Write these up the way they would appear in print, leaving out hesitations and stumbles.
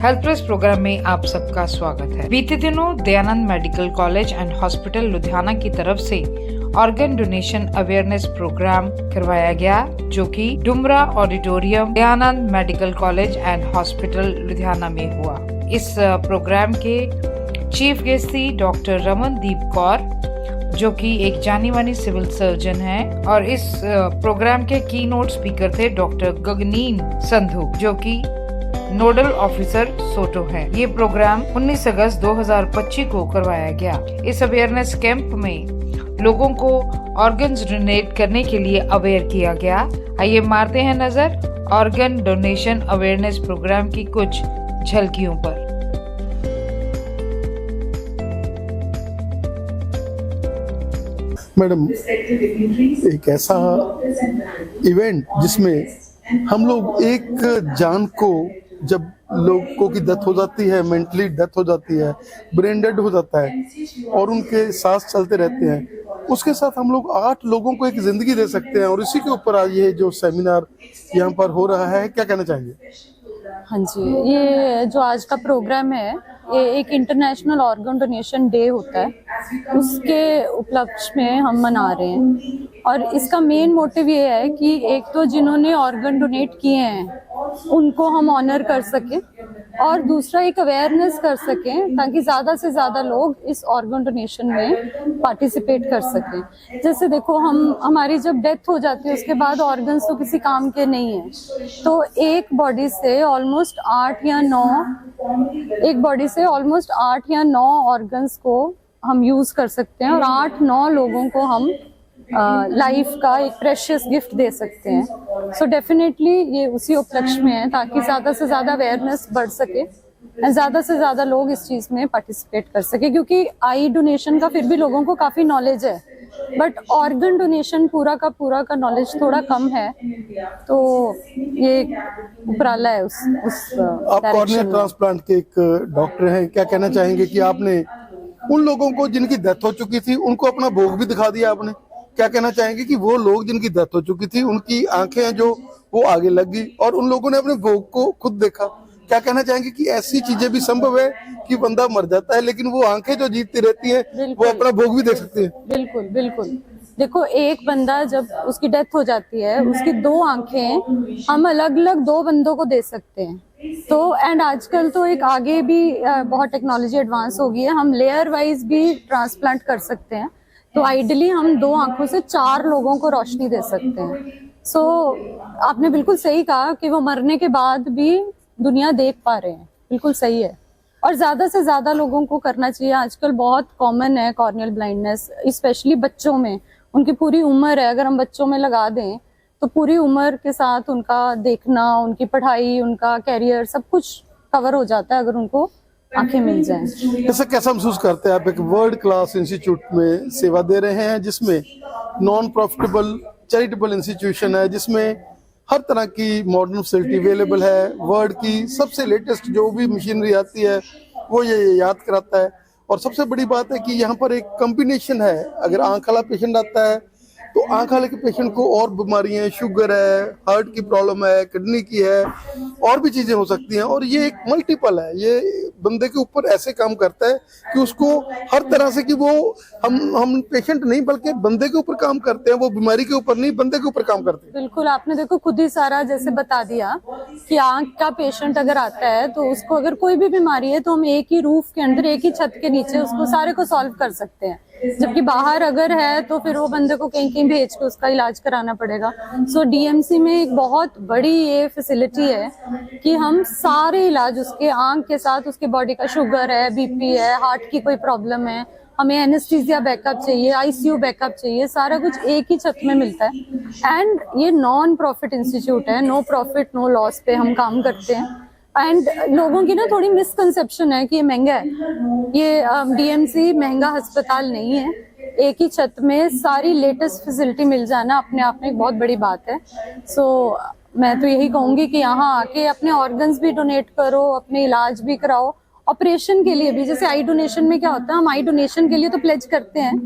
Health plus programme में आप सबका स्वागत है। बीते दिनों Dayanand medical college and hospital Ludhiana की तरफ से ऑर्गन डोनेशन अवेयरनेस प्रोग्राम करवाया गया, जो कि Dumra auditorium Dayanand medical college and hospital Ludhiana में हुआ। इस प्रोग्राम के चीफ गेस्ट थी डॉक्टर रमनदीप कौर, जो कि एक जानी मानी सिविल सर्जन है, और इस प्रोग्राम के की नोट स्पीकर थे डॉक्टर गगनीन संधू, जो कि नोडल ऑफिसर सोटो है। ये प्रोग्राम 19 अगस्त 2025 को करवाया गया। इस अवेयरनेस कैंप में लोगों को ऑर्गन्स डोनेट करने के लिए अवेयर किया गया। आइए मारते हैं नजर ऑर्गन डोनेशन अवेयरनेस प्रोग्राम की कुछ झलकियों पर। मैडम, एक ऐसा इवेंट जिसमें हम लोग एक जान को, जब लोगों की डेथ हो जाती है, मेंटली डेथ हो जाती है, ब्रेन डेड हो जाता है और उनके सांस चलते रहते हैं, उसके साथ हम लोग 8 लोगों को एक जिंदगी दे सकते हैं। और इसी के ऊपर आज ये जो सेमिनार यहाँ पर हो रहा है, क्या कहना चाहेंगे? हाँ जी, ये जो आज का प्रोग्राम है, ये एक इंटरनेशनल ऑर्गन डोनेशन डे होता है, उसके उपलक्ष्य में हम मना रहे हैं। और इसका मेन मोटिव ये है कि एक तो जिन्होंने ऑर्गन डोनेट किए हैं उनको हम ऑनर कर सकें, और दूसरा एक अवेयरनेस कर सकें ताकि ज़्यादा से ज़्यादा लोग इस ऑर्गन डोनेशन में पार्टिसिपेट कर सकें। जैसे देखो, हमारी जब डेथ हो जाती है उसके बाद ऑर्गन्स तो किसी काम के नहीं है, तो एक बॉडी से ऑलमोस्ट 8 या 9 ऑर्गन्स को हम यूज़ कर सकते हैं, और 8-9 लोगों को हम लाइफ का एक प्रेशियस गिफ्ट दे सकते हैं। सो डेफिनेटली ये उसी उपलक्ष्य में है ताकि ज़्यादा से ज़्यादा अवेयरनेस बढ़ सके, ज़्यादा से ज़्यादा लोग इस चीज़ में पार्टिसिपेट कर सके। क्योंकि आई डोनेशन का फिर भी लोगों को काफ़ी नॉलेज है, बट ऑर्गन डोनेशन पूरा का नॉलेज थोड़ा कम है, तो ये उपराला है उस आप कॉर्निया ट्रांसप्लांट के एक डॉक्टर हैं, क्या कहना चाहेंगे कि आपने उन लोगों को जिनकी डेथ हो चुकी थी उनको अपना भोग भी दिखा दिया आपने? क्या कहना चाहेंगे कि वो लोग जिनकी डेथ हो चुकी थी उनकी आंखें जो वो आगे लग गई और उन लोगों ने अपने भोग को खुद देखा? क्या कहना चाहेंगे कि ऐसी चीजें भी संभव है कि बंदा मर जाता है लेकिन वो आंखें जो जीतती रहती हैं वो अपना भोग भी देख सकती है? बिल्कुल। देखो, एक बंदा जब उसकी डेथ हो जाती है, उसकी 2 आंखें हम अलग अलग 2 बंदों को दे सकते हैं। तो एंड आजकल तो एक आगे भी बहुत टेक्नोलॉजी एडवांस हो गई है, हम लेयर वाइज भी ट्रांसप्लांट कर सकते हैं। तो आइडियली हम 2 आंखों से 4 लोगों को रोशनी दे सकते हैं। सो आपने बिल्कुल सही कहा कि वो मरने के बाद भी दुनिया देख पा रहे हैं, बिल्कुल सही है। और ज्यादा से ज्यादा लोगों को करना चाहिए। आजकल बहुत कॉमन है कॉर्नियल ब्लाइंडनेस, स्पेशली बच्चों में। उनकी पूरी उम्र है, अगर हम बच्चों में लगा दें तो पूरी उम्र के साथ उनका देखना, उनकी पढ़ाई, उनका कैरियर, सब कुछ कवर हो जाता है अगर उनको आंखें मिल जाएं। ऐसा कैसा महसूस करते हैं? आप एक वर्ल्ड क्लास इंस्टीट्यूट में सेवा दे रहे हैं, जिसमें नॉन प्रॉफिटेबल चैरिटेबल इंस्टीट्यूशन है, जिसमें हर तरह की मॉडर्न फैसिलिटी अवेलेबल है, वर्ल्ड की सबसे लेटेस्ट जो भी मशीनरी आती है वो ये याद कराता है। और सबसे बड़ी बात है कि यहाँ पर एक कॉम्बिनेशन है, अगर आंख वाला पेशेंट आता है तो आंख वाले के पेशेंट को और बीमारियां, शुगर है, हार्ट की प्रॉब्लम है, किडनी की है, और भी चीजें हो सकती हैं। और ये एक मल्टीपल है, ये बंदे के ऊपर ऐसे काम करता है कि उसको हर तरह से कि वो हम पेशेंट नहीं बल्कि बंदे के ऊपर काम करते हैं, वो बीमारी के ऊपर नहीं बंदे के ऊपर काम करते हैं। बिल्कुल, आपने देखो खुद ही सारा जैसे बता दिया कि आंख का पेशेंट अगर आता है तो उसको अगर कोई भी बीमारी है तो हम एक ही रूफ के अंदर, एक ही छत के नीचे उसको सारे को सॉल्व कर सकते हैं। जबकि बाहर अगर है तो फिर वो बंदे को कहीं कहीं भेज के उसका इलाज कराना पड़ेगा। सो डीएमसी में एक बहुत बड़ी ये फैसिलिटी है कि हम सारे इलाज उसके आंख के साथ, उसके बॉडी का शुगर है, बीपी है, हार्ट की कोई प्रॉब्लम है, हमें एनेस्थीसिया बैकअप चाहिए, आईसीयू बैकअप चाहिए, सारा कुछ एक ही छत में मिलता है। एंड ये नॉन प्रॉफिट इंस्टीट्यूट है, नो प्रॉफिट नो लॉस पे हम काम करते हैं। एंड लोगों की ना थोड़ी मिसकंसेप्शन है कि ये महंगा है। ये डीएमसी महंगा अस्पताल नहीं है। एक ही छत में सारी लेटेस्ट फैसिलिटी मिल जाना अपने आप में एक बहुत बड़ी बात है। सो मैं तो यही कहूंगी कि यहाँ आके अपने ऑर्गन्स भी डोनेट करो, अपने इलाज भी कराओ, ऑपरेशन के लिए भी। जैसे आई डोनेशन में क्या होता है, हम आई डोनेशन के लिए तो प्लेज करते हैं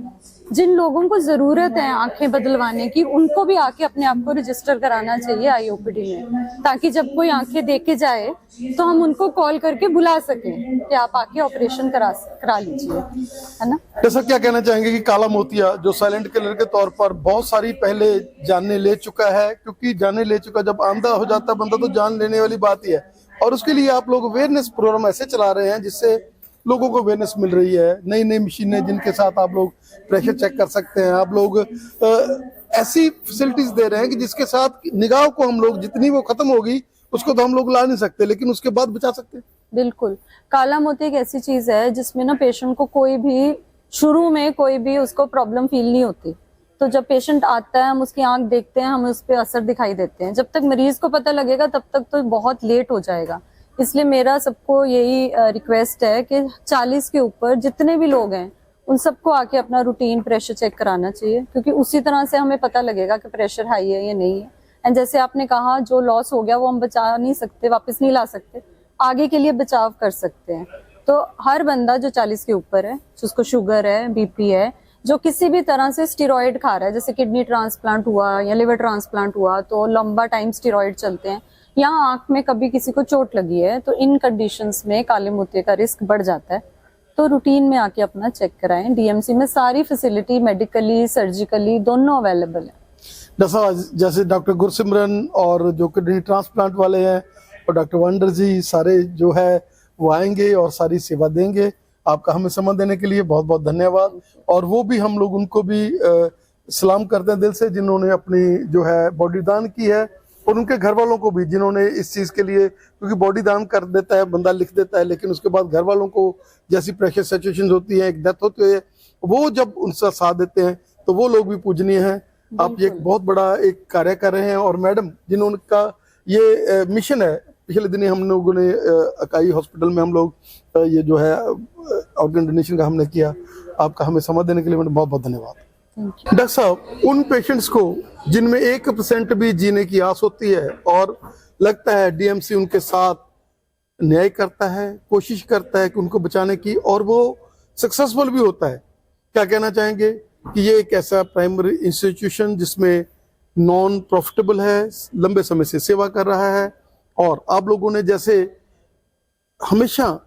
जिन लोगों को जरूरत है आंखें बदलवाने की, उनको भी आके अपने आप को रजिस्टर कराना चाहिए आईओपीडी में, ताकि जब कोई आंखें देके जाए तो हम उनको कॉल करके बुला सकें कि आप आके ऑपरेशन करा लीजिए, है ना। जैसा क्या कहना चाहेंगे कि काला मोतिया जो साइलेंट किलर के तौर पर बहुत सारी पहले जाने ले चुका है, क्योंकि जाने ले चुका, जब आंधा हो जाता है बंदा तो जान लेने वाली बात ही है, और उसके लिए आप लोग अवेयरनेस प्रोग्राम ऐसे चला रहे हैं जिससे लोगों को अवेयरनेस मिल रही है। नई नई मशीनें जिनके साथ आप लोग प्रेशर चेक कर सकते हैं, आप लोग ऐसी फैसिलिटीज दे रहे हैं कि जिसके साथ निगाह को हम लोग, जितनी वो खत्म होगी उसको तो हम लोग ला नहीं सकते, लेकिन उसके बाद बचा सकते हैं। बिल्कुल, काला मोती एक ऐसी चीज है जिसमें ना पेशेंट को कोई भी शुरू में कोई भी उसको प्रॉब्लम फील नहीं होती, तो जब पेशेंट आता है हम उसकी आंख देखते हैं, हमें उस पर असर दिखाई देते हैं। जब तक मरीज को पता लगेगा तब तक तो बहुत लेट हो जाएगा। इसलिए मेरा सबको यही रिक्वेस्ट है कि 40 के ऊपर जितने भी लोग हैं उन सबको आके अपना रूटीन प्रेशर चेक कराना चाहिए, क्योंकि उसी तरह से हमें पता लगेगा कि प्रेशर हाई है या नहीं है। एंड जैसे आपने कहा, जो लॉस हो गया वो हम बचा नहीं सकते, वापस नहीं ला सकते, आगे के लिए बचाव कर सकते हैं। तो हर बंदा जो 40 के ऊपर है, जिसको शुगर है, बीपी है, जो किसी भी तरह से स्टेरॉइड खा रहा है, जैसे किडनी ट्रांसप्लांट हुआ या लिवर ट्रांसप्लांट हुआ तो लंबा टाइम स्टेरॉइड चलते हैं, या आंख में कभी किसी को चोट लगी है, तो इन कंडीशंस में काले मोतिये का रिस्क बढ़ जाता है। तो रूटीन में आके अपना चेक कराएं। डीएमसी में सारी फैसिलिटी मेडिकली, सर्जिकली दोनों अवेलेबल है। जैसे डॉक्टर गुरसिमरन और जो किडनी ट्रांसप्लांट वाले हैं और डॉक्टर वंडर जी सारे जो है वो आएंगे और सारी सेवा देंगे। आपका हमें समय देने के लिए बहुत बहुत धन्यवाद। और वो भी हम लोग उनको भी सलाम करते हैं दिल से, जिन्होंने अपनी जो है बॉडी दान की है, और उनके घर वालों को भी जिन्होंने इस चीज के लिए, क्योंकि बॉडी दान कर देता है बंदा, लिख देता है, लेकिन उसके बाद घर वालों को जैसी प्रेशर सिचुएशन होती है, एक डेथ होती है, वो जब उनसे साथ देते हैं तो वो लोग भी पूजनीय हैं। आप ये एक बहुत बड़ा एक कार्य कर रहे हैं। और मैडम जिन्होंने ये मिशन है, पिछले दिन हम लोगों ने अकाई हॉस्पिटल में हम लोग ये जो है ऑर्गन डोनेशन का हमने किया। आपका हमें समय देने के लिए मैडम बहुत बहुत धन्यवाद। डॉक्टर साहब, उन पेशेंट्स को जिनमें 1% भी जीने की आस होती है और लगता है डीएमसी उनके साथ न्याय करता है, कोशिश करता है कि उनको बचाने की, और वो सक्सेसफुल भी होता है, क्या कहना चाहेंगे कि ये एक ऐसा प्राइमरी इंस्टीट्यूशन जिसमें नॉन प्रॉफिटेबल है, लंबे समय से सेवा कर रहा है, और आप लोगों ने जैसे हमेशा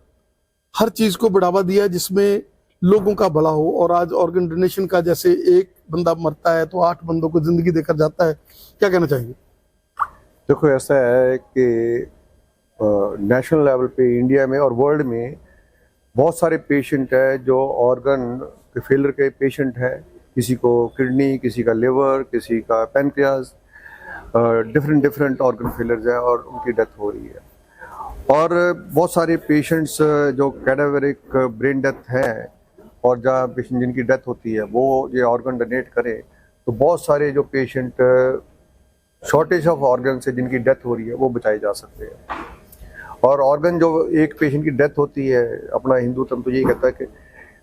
हर चीज को बढ़ावा दिया जिसमें लोगों का भला हो, और आज ऑर्गन डोनेशन का जैसे एक बंदा मरता है तो 8 बंदों को जिंदगी देकर जाता है, क्या कहना चाहेंगे? देखो, ऐसा है कि नेशनल लेवल पे इंडिया में और वर्ल्ड में बहुत सारे पेशेंट है जो ऑर्गन के फेलियर के पेशेंट है। किसी को किडनी, किसी का लिवर, किसी का पैनक्रियाज, डिफरेंट ऑर्गन फेलियर्स है और उनकी डेथ हो रही है। और बहुत सारे पेशेंट्स जो कैडावरिक ब्रेन डेथ है, और जहाँ पेशेंट जिनकी डेथ होती है वो ये ऑर्गन डोनेट करें, तो बहुत सारे जो पेशेंट शॉर्टेज ऑफ ऑर्गन से जिनकी डेथ हो रही है वो बचाए जा सकते हैं। और ऑर्गन जो एक पेशेंट की डेथ होती है, अपना हिंदू धर्म तो यही कहता है कि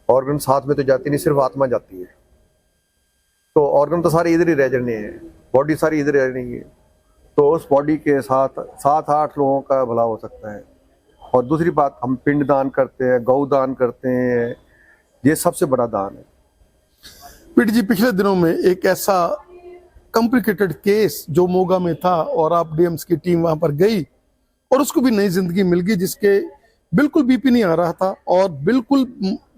ऑर्गन साथ में तो जाती नहीं, सिर्फ आत्मा जाती है। तो ऑर्गन तो सारे इधर ही रह जाने हैं, बॉडी सारी इधर रह रही है, तो उस बॉडी के साथ 7-8 लोगों का भला हो सकता है। और दूसरी बात, हम पिंड दान करते हैं, गौ दान करते हैं, ये सबसे बड़ा दान है। पीटी जी, पिछले दिनों में एक ऐसा कॉम्प्लिकेटेड केस जो मोगा में था, और आप डीएम्स की टीम वहां पर गई और उसको भी नई जिंदगी मिल गई, जिसके बिल्कुल बीपी नहीं आ रहा था और बिल्कुल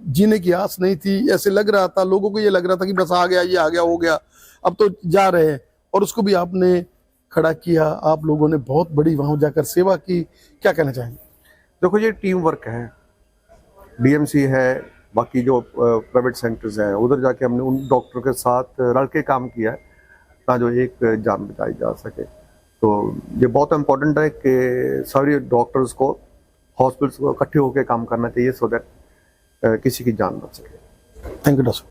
जीने की आस नहीं थी। ऐसे लग रहा था, लोगों को ये लग रहा था कि बस आ गया, ये आ गया, हो गया, अब तो जा रहे हैं, और उसको भी आपने खड़ा किया। आप लोगों ने बहुत बड़ी वहां जाकर सेवा की, क्या कहना चाहेंगे? देखो, ये टीम वर्क है, डीएमसी है, बाकी जो प्राइवेट सेंटर्स हैं उधर जाके हमने उन डॉक्टर के साथ रल के काम किया है ताकि जो एक जान बचाई जा सके। तो ये बहुत इम्पोर्टेंट है कि सभी डॉक्टर्स को हॉस्पिटल्स को इकट्ठे होकर काम करना चाहिए, सो दैट किसी की जान बच सके। Thank you doctor.